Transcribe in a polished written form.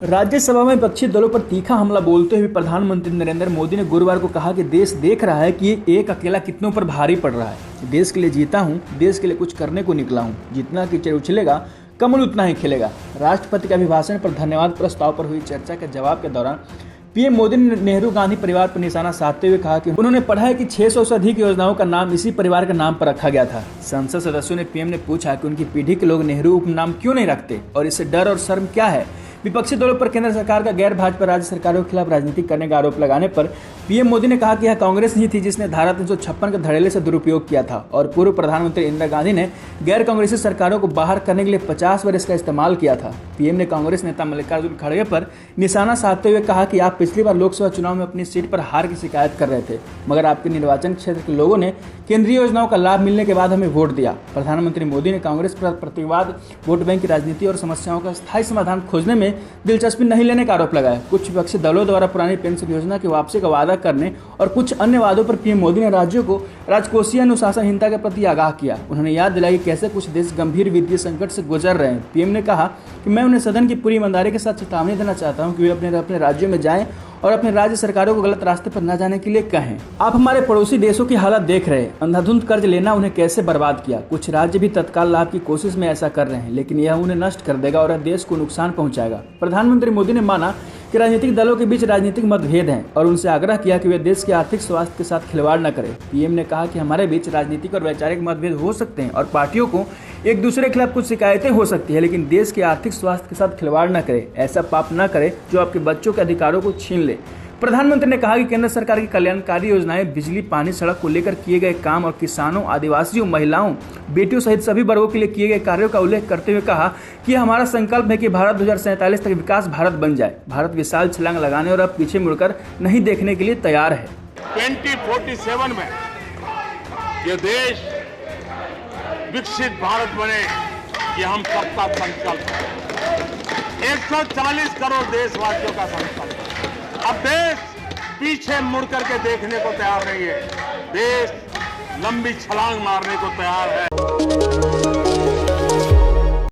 राज्यसभा में विपक्षी दलों पर तीखा हमला बोलते हुए प्रधानमंत्री नरेंद्र मोदी ने गुरुवार को कहा कि देश देख रहा है कि एक अकेला कितनों पर भारी पड़ रहा है। देश के लिए जीता हूं, देश के लिए कुछ करने को निकला हूं। जितना कीचड़ उछलेगा कमल उतना ही खिलेगा। राष्ट्रपति के अभिभाषण पर धन्यवाद प्रस्ताव पर हुई चर्चा के जवाब के दौरान पीएम मोदी ने नेहरू गांधी परिवार पर निशाना साधते हुए कहा कि उन्होंने पढ़ा है कि 600 से अधिक योजनाओं का नाम इसी परिवार के नाम पर रखा गया था। संसद सदस्यों ने पीएम ने पूछा कि उनकी पीढ़ी के लोग नेहरू उपनाम क्यों नहीं रखते और इससे डर और शर्म क्या है। विपक्षी दलों पर केंद्र सरकार का गैर भाजपा राज्य सरकारों के खिलाफ राजनीति करने का आरोप लगाने पर पीएम मोदी ने कहा कि यह कांग्रेस ही थी जिसने धारा 356 के धड़ल्ले से दुरुपयोग किया था और पूर्व प्रधानमंत्री इंदिरा गांधी ने गैर कांग्रेसी सरकारों को बाहर करने के लिए 50 वर्ष का इस्तेमाल किया था। पीएम ने कांग्रेस नेता मल्लिकार्जुन खड़गे पर निशाना साधते हुए कहा कि आप पिछली बार लोकसभा चुनाव में अपनी सीट पर हार की शिकायत कर रहे थे, मगर आपके निर्वाचन क्षेत्र के लोगों ने केंद्रीय योजनाओं का लाभ मिलने के बाद हमें वोट दिया। प्रधानमंत्री मोदी ने कांग्रेस पर प्रतिवाद, वोट बैंक की राजनीति और समस्याओं का स्थायी समाधान खोजने में दिलचस्पी नहीं लेने का आरोप लगाया। कुछ विपक्षी दलों द्वारा पुरानी पेंशन योजना की वापसी का वादा करने और कुछ अन्य वादों पर पीएम मोदी ने राज्यों को राजकोषीय अनुशासनहीनता के प्रति आगाह किया। उन्होंने याद दिलाई कि कैसे कुछ देश गंभीर वित्तीय संकट से गुजर रहे हैं। पीएम ने कहा कि मैं उन्हें सदन की पूरी ईमानदारी के साथ चेतावनी देना चाहता हूं कि वे अपने राज्यों में जाएं और अपने राज्य सरकारों को गलत रास्ते पर न जाने के लिए कहें। आप हमारे पड़ोसी देशों की हालत देख रहे हैं। अंधाधुंध कर्ज लेना उन्हें कैसे बर्बाद किया। कुछ राज्य भी तत्काल लाभ की कोशिश में ऐसा कर रहे हैं, लेकिन यह उन्हें नष्ट कर देगा और देश को नुकसान पहुंचाएगा। प्रधानमंत्री मोदी ने माना कि राजनीतिक दलों के बीच राजनीतिक मतभेद हैं और उनसे आग्रह किया कि वे देश के आर्थिक स्वास्थ्य के साथ खिलवाड़ न करें। पीएम ने कहा कि हमारे बीच राजनीतिक और वैचारिक मतभेद हो सकते हैं और पार्टियों को एक दूसरे के खिलाफ कुछ शिकायतें हो सकती है, लेकिन देश के आर्थिक स्वास्थ्य के साथ खिलवाड़ न करें। ऐसा पाप न करें जो आपके बच्चों के अधिकारों को छीन ले। प्रधानमंत्री ने कहा कि केंद्र सरकार की कल्याणकारी योजनाएं, बिजली, पानी, सड़क को लेकर किए गए काम और किसानों, आदिवासियों, महिलाओं, बेटियों सहित सभी वर्गों के लिए किए गए कार्यों का उल्लेख करते हुए कहा कि हमारा संकल्प है कि भारत 2047 तक विकास भारत बन जाए। भारत विशाल छलांग लगाने और अब पीछे मुड़कर नहीं देखने के लिए तैयार है। 2047 में ये देश विकसित भारत बने, ये हम सबका संकल्प है। 140 करोड़ देशवासियों का संकल्प है। अब देश पीछे मुड़ करके देखने को तैयार नहीं है। देश लंबी छलांग मारने को तैयार है।